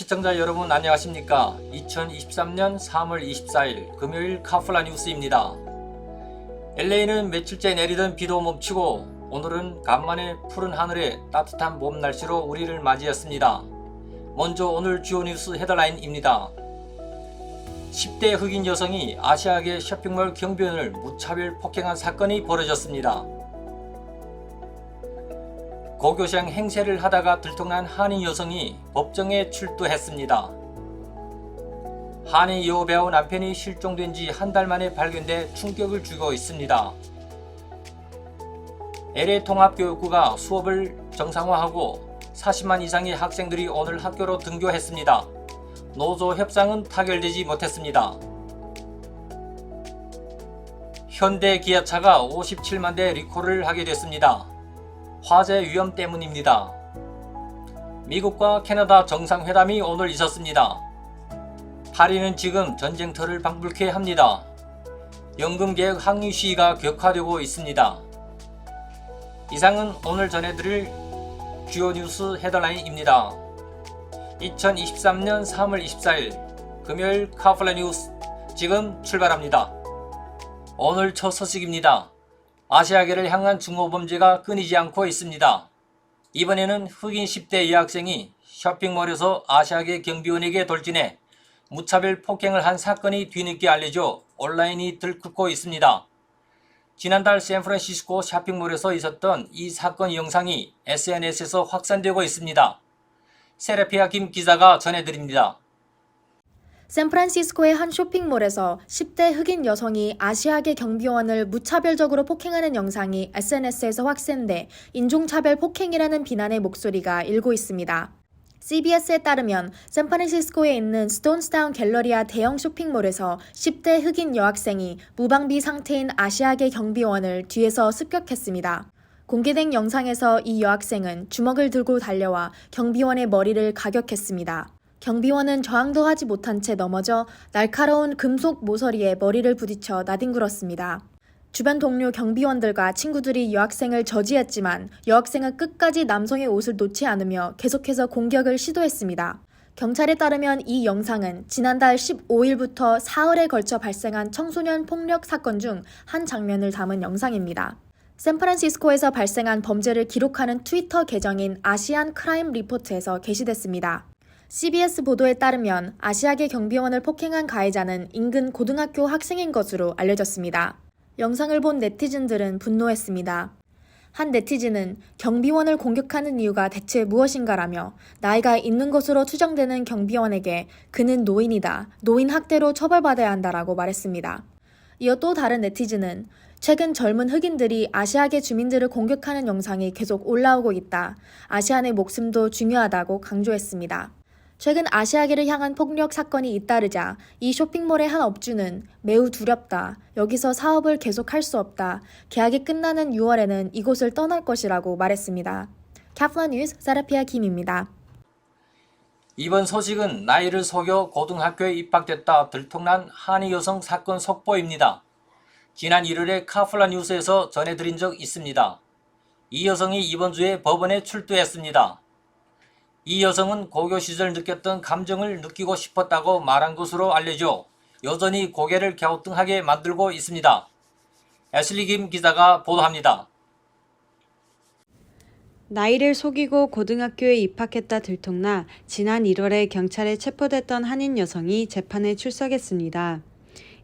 시청자 여러분 안녕하십니까. 2023년 3월 24일 금요일 카플라 뉴스입니다. LA는 며칠째 내리던 비도 멈추고 오늘은 간만에 푸른 하늘에 따뜻한 봄 날씨로 우리를 맞이했습니다. 먼저 오늘 주요 뉴스 헤드라인입니다. 10대 흑인 여성이 아시아계 쇼핑몰 경비원을 무차별 폭행한 사건이 벌어졌습니다. 고교생 행세를 하다가 들통난 한인 여성이 법정에 출두했습니다. 한인 여배우 남편이 실종된 지 한 달 만에 발견돼 충격을 주고 있습니다. LA 통합교육부가 수업을 정상화하고 40만 이상의 학생들이 오늘 학교로 등교했습니다. 노조 협상은 타결되지 못했습니다. 현대 기아차가 57만 대 리콜을 하게 됐습니다. 화재 위험 때문입니다. 미국과 캐나다 정상회담이 오늘 있었습니다. 파리는 지금 전쟁터를 방불케 합니다. 연금개혁 항의 시위가 격화되고 있습니다. 이상은 오늘 전해드릴 주요 뉴스 헤드라인입니다. 2023년 3월 24일 금요일 카플라 뉴스 지금 출발합니다. 오늘 첫 소식입니다. 아시아계를 향한 중고범죄가 끊이지 않고 있습니다. 이번에는 흑인 10대 여학생이 쇼핑몰에서 아시아계 경비원에게 돌진해 무차별 폭행을 한 사건이 뒤늦게 알려져 온라인이 들끓고 있습니다. 지난달 샌프란시스코 쇼핑몰에서 있었던 이 사건 영상이 SNS에서 확산되고 있습니다. 세라피아 김 기자가 전해드립니다. 샌프란시스코의 한 쇼핑몰에서 10대 흑인 여성이 아시아계 경비원을 무차별적으로 폭행하는 영상이 SNS에서 확산돼 인종차별 폭행이라는 비난의 목소리가 일고 있습니다. CBS에 따르면 샌프란시스코에 있는 스톤스타운 갤러리아 대형 쇼핑몰에서 10대 흑인 여학생이 무방비 상태인 아시아계 경비원을 뒤에서 습격했습니다. 공개된 영상에서 이 여학생은 주먹을 들고 달려와 경비원의 머리를 가격했습니다. 경비원은 저항도 하지 못한 채 넘어져 날카로운 금속 모서리에 머리를 부딪혀 나뒹굴었습니다. 주변 동료 경비원들과 친구들이 여학생을 저지했지만 여학생은 끝까지 남성의 옷을 놓지 않으며 계속해서 공격을 시도했습니다. 경찰에 따르면 이 영상은 지난달 15일부터 사흘에 걸쳐 발생한 청소년 폭력 사건 중 한 장면을 담은 영상입니다. 샌프란시스코에서 발생한 범죄를 기록하는 트위터 계정인 아시안 크라임 리포트에서 게시됐습니다. CBS 보도에 따르면 아시아계 경비원을 폭행한 가해자는 인근 고등학교 학생인 것으로 알려졌습니다. 영상을 본 네티즌들은 분노했습니다. 한 네티즌은 경비원을 공격하는 이유가 대체 무엇인가라며 나이가 있는 것으로 추정되는 경비원에게 그는 노인이다, 노인 학대로 처벌받아야 한다라고 말했습니다. 이어 또 다른 네티즌은 최근 젊은 흑인들이 아시아계 주민들을 공격하는 영상이 계속 올라오고 있다. 아시안의 목숨도 중요하다고 강조했습니다. 최근 아시아계를 향한 폭력 사건이 잇따르자 이 쇼핑몰의 한 업주는 매우 두렵다. 여기서 사업을 계속할 수 없다. 계약이 끝나는 6월에는 이곳을 떠날 것이라고 말했습니다. 카플라 뉴스 세라피아 김입니다. 이번 소식은 나이를 속여 고등학교에 입학됐다 들통난 한인 여성 사건 속보입니다. 지난 1월에 카플라 뉴스에서 전해드린 적 있습니다. 이 여성이 이번 주에 법원에 출두했습니다. 이 여성은 고교 시절 느꼈던 감정을 느끼고 싶었다고 말한 것으로 알려져 여전히 고개를 갸우뚱하게 만들고 있습니다. 애슐리 김 기자가 보도합니다. 나이를 속이고 고등학교에 입학했다 들통나 지난 1월에 경찰에 체포됐던 한인 여성이 재판에 출석했습니다.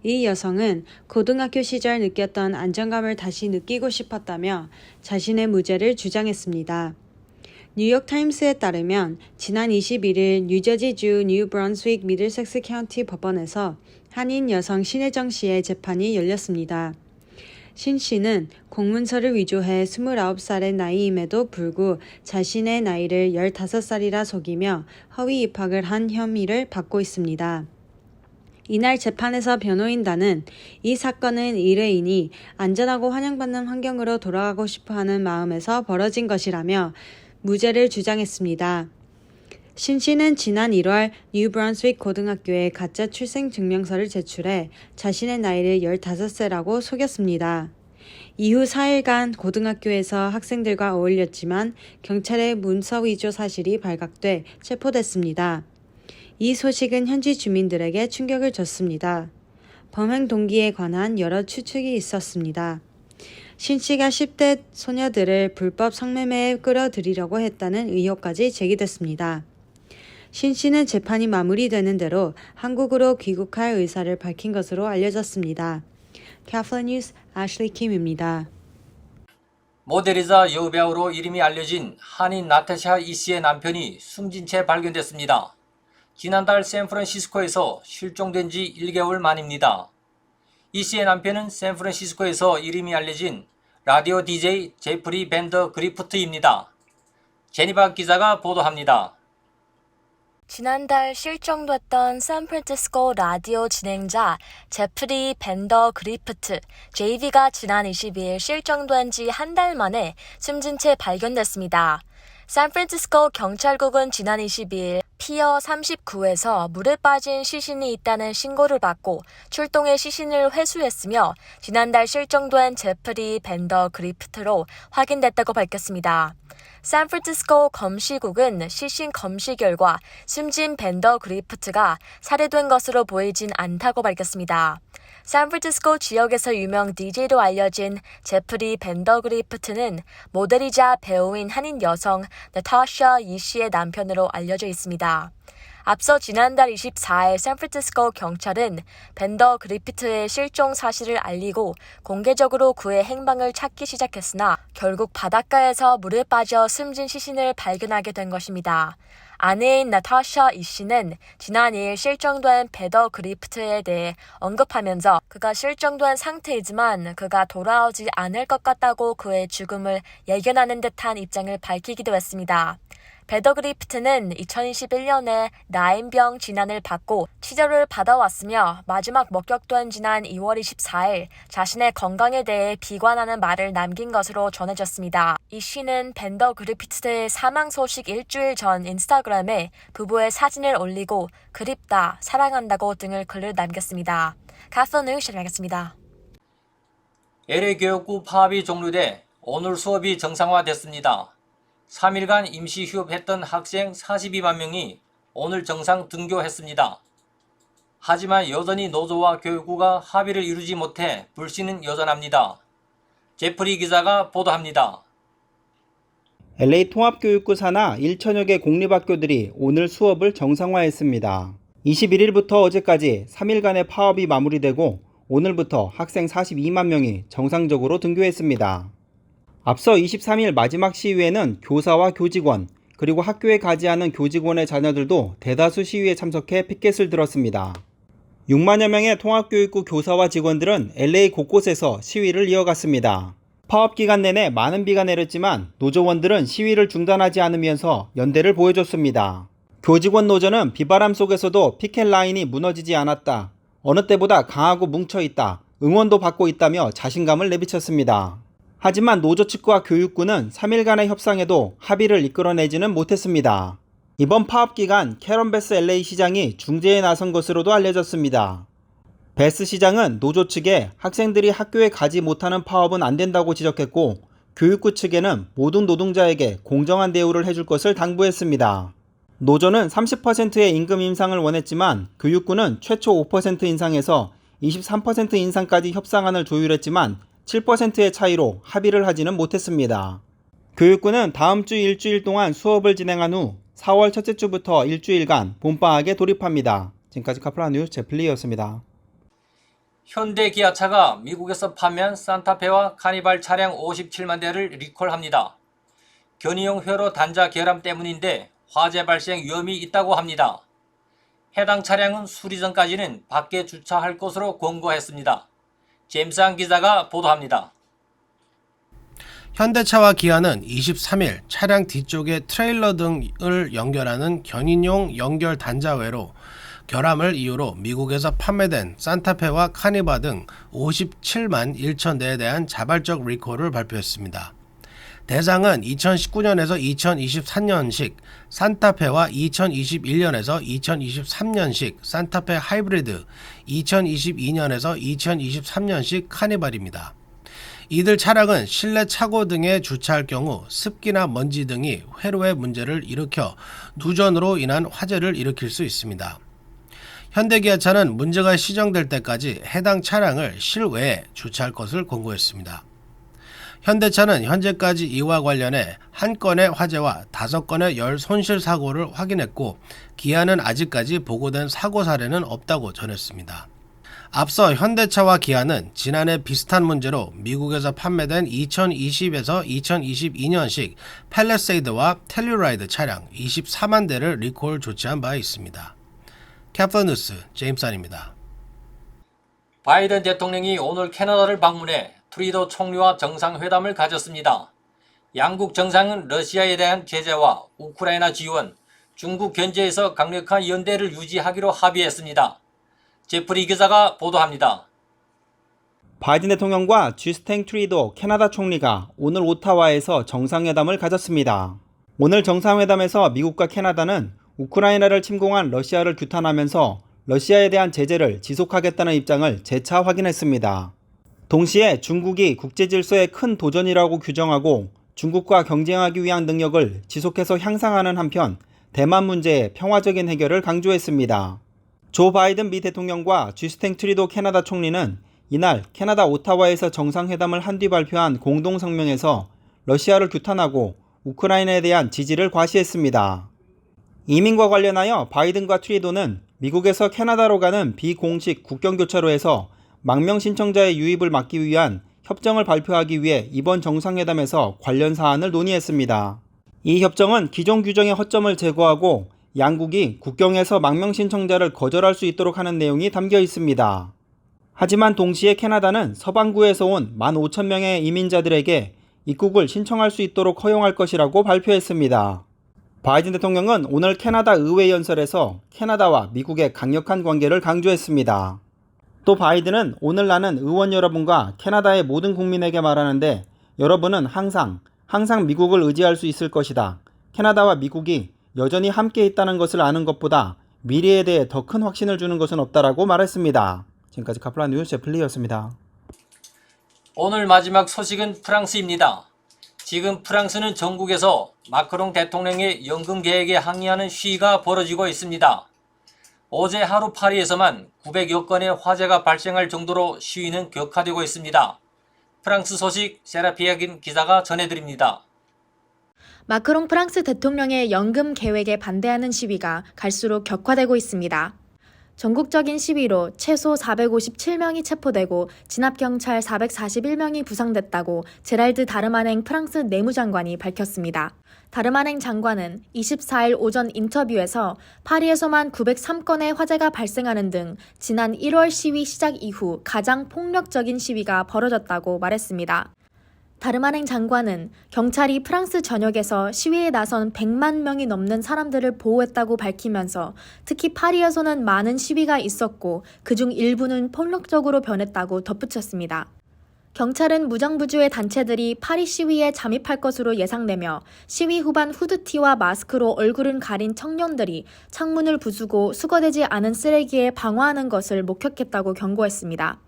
이 여성은 고등학교 시절 느꼈던 안정감을 다시 느끼고 싶었다며 자신의 무죄를 주장했습니다. 뉴욕타임스에 따르면 지난 21일 뉴저지주 뉴브런스윅 미들섹스 카운티 법원에서 한인 여성 신혜정 씨의 재판이 열렸습니다. 신 씨는 공문서를 위조해 29살의 나이임에도 불구 자신의 나이를 15살이라 속이며 허위 입학을 한 혐의를 받고 있습니다. 이날 재판에서 변호인단은 이 사건은 의뢰인이 안전하고 환영받는 환경으로 돌아가고 싶어하는 마음에서 벌어진 것이라며 무죄를 주장했습니다. 신 씨는 지난 1월 뉴브런스윅 고등학교에 가짜 출생 증명서를 제출해 자신의 나이를 15세라고 속였습니다. 이후 4일간 고등학교에서 학생들과 어울렸지만 경찰의 문서 위조 사실이 발각돼 체포됐습니다. 이 소식은 현지 주민들에게 충격을 줬습니다. 범행 동기에 관한 여러 추측이 있었습니다. 신 씨가 10대 소녀들을 불법 성매매에 끌어들이려고 했다는 의혹까지 제기됐습니다. 신 씨는 재판이 마무리되는 대로 한국으로 귀국할 의사를 밝힌 것으로 알려졌습니다. 카플런 뉴스 애슐리 킴입니다. 모델이자 여배우로 이름이 알려진 한인 나타샤 이 씨의 남편이 숨진 채 발견됐습니다. 지난달 샌프란시스코에서 실종된 지 1개월 만입니다. 이 씨의 남편은 샌프란시스코에서 이름이 알려진 라디오 DJ 제프리 밴더 그리프트입니다. 제니바 기자가 보도합니다. 지난달 실종됐던 샌프란시스코 라디오 진행자 제프리 밴더 그리프트 JV가 지난 22일 실종된 지 한 달 만에 숨진 채 발견됐습니다. 샌프란시스코 경찰국은 지난 22일 피어 39에서 물에 빠진 시신이 있다는 신고를 받고 출동해 시신을 회수했으며 지난달 실종된 제프리 밴더 그리프트로 확인됐다고 밝혔습니다. 샌프란시스코 검시국은 시신 검시 결과 숨진 밴더 그리프트가 살해된 것으로 보이진 않다고 밝혔습니다. 샌프란시스코 지역에서 유명 DJ로 알려진 제프리 밴더 그리프트는 모델이자 배우인 한인 여성 나타샤 이 씨의 남편으로 알려져 있습니다. 앞서 지난달 24일 샌프란시스코 경찰은 밴더 그리프트의 실종 사실을 알리고 공개적으로 그의 행방을 찾기 시작했으나 결국 바닷가에서 물에 빠져 숨진 시신을 발견하게 된 것입니다. 아내인 나타샤 이 씨는 지난 2일 실종된 밴더 그리프트에 대해 언급하면서 그가 실종된 상태이지만 그가 돌아오지 않을 것 같다고 그의 죽음을 예견하는 듯한 입장을 밝히기도 했습니다. 밴더 그리프트는 2021년에 나인병 진단을 받고 치료를 받아왔으며 마지막 목격된 지난 2월 24일 자신의 건강에 대해 비관하는 말을 남긴 것으로 전해졌습니다. 이 씨는 밴더 그리프트의 사망 소식 일주일 전 인스타그램에 부부의 사진을 올리고 그립다, 사랑한다고 등을 글을 남겼습니다. 카플런 뉴스 시작하겠습니다. LA 교육부 파업이 종료돼 오늘 수업이 정상화됐습니다. 3일간 임시 휴업했던 학생 42만 명이 오늘 정상 등교했습니다. 하지만 여전히 노조와 교육부가 합의를 이루지 못해 불씨는 여전합니다. 제프리 기자가 보도합니다. LA 통합교육부 산하 1천여 개 공립학교들이 오늘 수업을 정상화했습니다. 21일부터 어제까지 3일간의 파업이 마무리되고 오늘부터 학생 42만 명이 정상적으로 등교했습니다. 앞서 23일 마지막 시위에는 교사와 교직원, 그리고 학교에 가지 않은 교직원의 자녀들도 대다수 시위에 참석해 피켓을 들었습니다. 6만여 명의 통합교육부 교사와 직원들은 LA 곳곳에서 시위를 이어갔습니다. 파업 기간 내내 많은 비가 내렸지만 노조원들은 시위를 중단하지 않으면서 연대를 보여줬습니다. 교직원 노조는 비바람 속에서도 피켓 라인이 무너지지 않았다. 어느 때보다 강하고 뭉쳐있다. 응원도 받고 있다며 자신감을 내비쳤습니다. 하지만 노조 측과 교육부는 3일간의 협상에도 합의를 이끌어내지는 못했습니다. 이번 파업 기간 캐런 베스 LA 시장이 중재에 나선 것으로도 알려졌습니다. 베스 시장은 노조 측에 학생들이 학교에 가지 못하는 파업은 안 된다고 지적했고 교육부 측에는 모든 노동자에게 공정한 대우를 해줄 것을 당부했습니다. 노조는 30%의 임금 인상을 원했지만 교육부는 최초 5% 인상에서 23% 인상까지 협상안을 조율했지만 7%의 차이로 합의를 하지는 못했습니다. 교육부는 다음 주 일주일 동안 수업을 진행한 후 4월 첫째 주부터 일주일간 봄방학에 돌입합니다. 지금까지 카플란 뉴스 제플리였습니다. 현대 기아차가 미국에서 판매한 산타페와 카니발 차량 57만 대를 리콜합니다. 견인용 회로 단자 결함 때문인데 화재 발생 위험이 있다고 합니다. 해당 차량은 수리 전까지는 밖에 주차할 것으로 권고했습니다. 제임스한 기자가 보도합니다. 현대차와 기아는 23일 차량 뒤쪽에 트레일러 등을 연결하는 견인용 연결 단자외로 결함을 이유로 미국에서 판매된 산타페와 카니발 등 57만 1천 대에 대한 자발적 리콜을 발표했습니다. 대상은 2019년에서 2023년식 산타페와 2021년에서 2023년식 산타페 하이브리드, 2022년에서 2023년식 카니발입니다. 이들 차량은 실내 차고 등에 주차할 경우 습기나 먼지 등이 회로에 문제를 일으켜 누전으로 인한 화재를 일으킬 수 있습니다. 현대기아차는 문제가 시정될 때까지 해당 차량을 실외에 주차할 것을 권고했습니다. 현대차는 현재까지 이와 관련해 1건의 화재와 5건의 열 손실 사고를 확인했고 기아는 아직까지 보고된 사고 사례는 없다고 전했습니다. 앞서 현대차와 기아는 지난해 비슷한 문제로 미국에서 판매된 2020에서 2022년식 팰리세이드와 텔루라이드 차량 24만 대를 리콜 조치한 바 있습니다. 캡터 뉴스 제임슨입니다. 바이든 대통령이 오늘 캐나다를 방문해 트루도 총리와 정상회담을 가졌습니다. 양국 정상은 러시아에 대한 제재와 우크라이나 지원, 중국 견제에서 강력한 연대를 유지하기로 합의했습니다. 제프리 기자가 보도합니다. 바이든 대통령과 주스틴 트루도 캐나다 총리가 오늘 오타와에서 정상회담을 가졌습니다. 오늘 정상회담에서 미국과 캐나다는 우크라이나를 침공한 러시아를 규탄하면서 러시아에 대한 제재를 지속하겠다는 입장을 재차 확인했습니다. 동시에 중국이 국제 질서의 큰 도전이라고 규정하고 중국과 경쟁하기 위한 능력을 지속해서 향상하는 한편 대만 문제의 평화적인 해결을 강조했습니다. 조 바이든 미 대통령과 주스틴 트루도 캐나다 총리는 이날 캐나다 오타와에서 정상회담을 한 뒤 발표한 공동성명에서 러시아를 규탄하고 우크라이나에 대한 지지를 과시했습니다. 이민과 관련하여 바이든과 트루도는 미국에서 캐나다로 가는 비공식 국경교차로에서 망명 신청자의 유입을 막기 위한 협정을 발표하기 위해 이번 정상회담에서 관련 사안을 논의했습니다. 이 협정은 기존 규정의 허점을 제거하고 양국이 국경에서 망명 신청자를 거절할 수 있도록 하는 내용이 담겨 있습니다. 하지만 동시에 캐나다는 서방구에서 온 15,000명의 이민자들에게 입국을 신청할 수 있도록 허용할 것이라고 발표했습니다. 바이든 대통령은 오늘 캐나다 의회 연설에서 캐나다와 미국의 강력한 관계를 강조했습니다. 또 바이든은 오늘 나는 의원 여러분과 캐나다의 모든 국민에게 말하는데 여러분은 항상 미국을 의지할 수 있을 것이다. 캐나다와 미국이 여전히 함께 있다는 것을 아는 것보다 미래에 대해 더 큰 확신을 주는 것은 없다라고 말했습니다. 지금까지 카플란 뉴스 제플리였습니다. 오늘 마지막 소식은 프랑스입니다. 지금 프랑스는 전국에서 마크롱 대통령의 연금 계획에 항의하는 시위가 벌어지고 있습니다. 어제 하루 파리에서만 900여 건의 화재가 발생할 정도로 시위는 격화되고 있습니다. 프랑스 소식 세라피아 김 기자가 전해드립니다. 마크롱 프랑스 대통령의 연금 계획에 반대하는 시위가 갈수록 격화되고 있습니다. 전국적인 시위로 최소 457명이 체포되고 진압경찰 441명이 부상됐다고 제랄드 다르마냉 프랑스 내무장관이 밝혔습니다. 다르마냉 장관은 24일 오전 인터뷰에서 파리에서만 903건의 화재가 발생하는 등 지난 1월 시위 시작 이후 가장 폭력적인 시위가 벌어졌다고 말했습니다. 다르마냉 장관은 경찰이 프랑스 전역에서 시위에 나선 100만 명이 넘는 사람들을 보호했다고 밝히면서 특히 파리에서는 많은 시위가 있었고 그중 일부는 폭력적으로 변했다고 덧붙였습니다. 경찰은 무정부주의 단체들이 파리 시위에 잠입할 것으로 예상되며 시위 후반 후드티와 마스크로 얼굴을 가린 청년들이 창문을 부수고 수거되지 않은 쓰레기에 방화하는 것을 목격했다고 경고했습니다.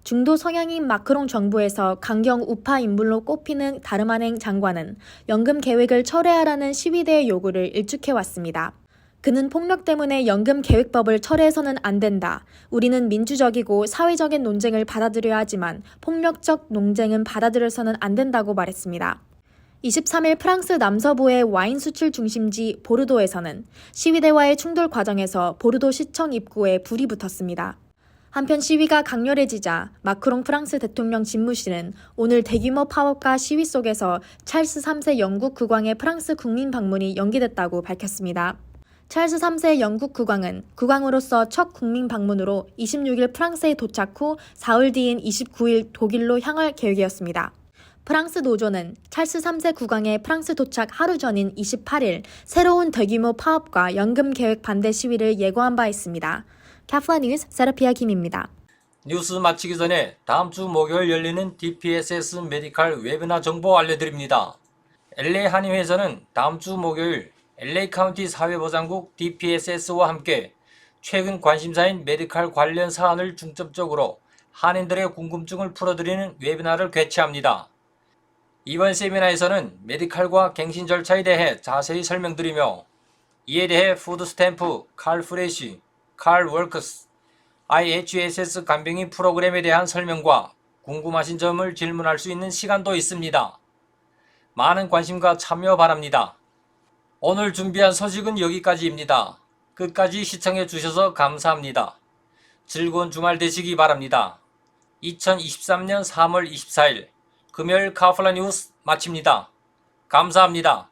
중도 성향인 마크롱 정부에서 강경 우파 인물로 꼽히는 다르마냉 장관은 연금 계획을 철회하라는 시위대의 요구를 일축해왔습니다. 그는 폭력 때문에 연금 계획법을 철회해서는 안 된다. 우리는 민주적이고 사회적인 논쟁을 받아들여야 하지만 폭력적 논쟁은 받아들여서는 안 된다고 말했습니다. 23일 프랑스 남서부의 와인 수출 중심지 보르도에서는 시위대와의 충돌 과정에서 보르도 시청 입구에 불이 붙었습니다. 한편 시위가 강렬해지자 마크롱 프랑스 대통령 집무실은 오늘 대규모 파업과 시위 속에서 찰스 3세 영국 국왕의 프랑스 국민 방문이 연기됐다고 밝혔습니다. 찰스 3세 영국 국왕은 국왕으로서 첫 국민 방문으로 26일 프랑스에 도착 후 사흘 뒤인 29일 독일로 향할 계획이었습니다. 프랑스 노조는 찰스 3세 국왕의 프랑스 도착 하루 전인 28일 새로운 대규모 파업과 연금 계획 반대 시위를 예고한 바 있습니다. 카플란 뉴스 세라피아 김입니다. 뉴스 마치기 전에 다음 주 목요일 열리는 DPSS 메디칼 웨비나 정보 알려드립니다. LA 한의회에서는 다음 주 목요일 LA 카운티 사회보장국 DPSS와 함께 최근 관심사인 메디칼 관련 사안을 중점적으로 한인들의 궁금증을 풀어드리는 웨비나를 개최합니다. 이번 세미나에서는 메디칼과 갱신 절차에 대해 자세히 설명드리며 이에 대해 푸드스탬프, 칼프레시, 칼워크스, IHSS 간병인 프로그램에 대한 설명과 궁금하신 점을 질문할 수 있는 시간도 있습니다. 많은 관심과 참여 바랍니다. 오늘 준비한 소식은 여기까지입니다. 끝까지 시청해 주셔서 감사합니다. 즐거운 주말 되시기 바랍니다. 2023년 3월 24일 금요일 카플라 뉴스 마칩니다. 감사합니다.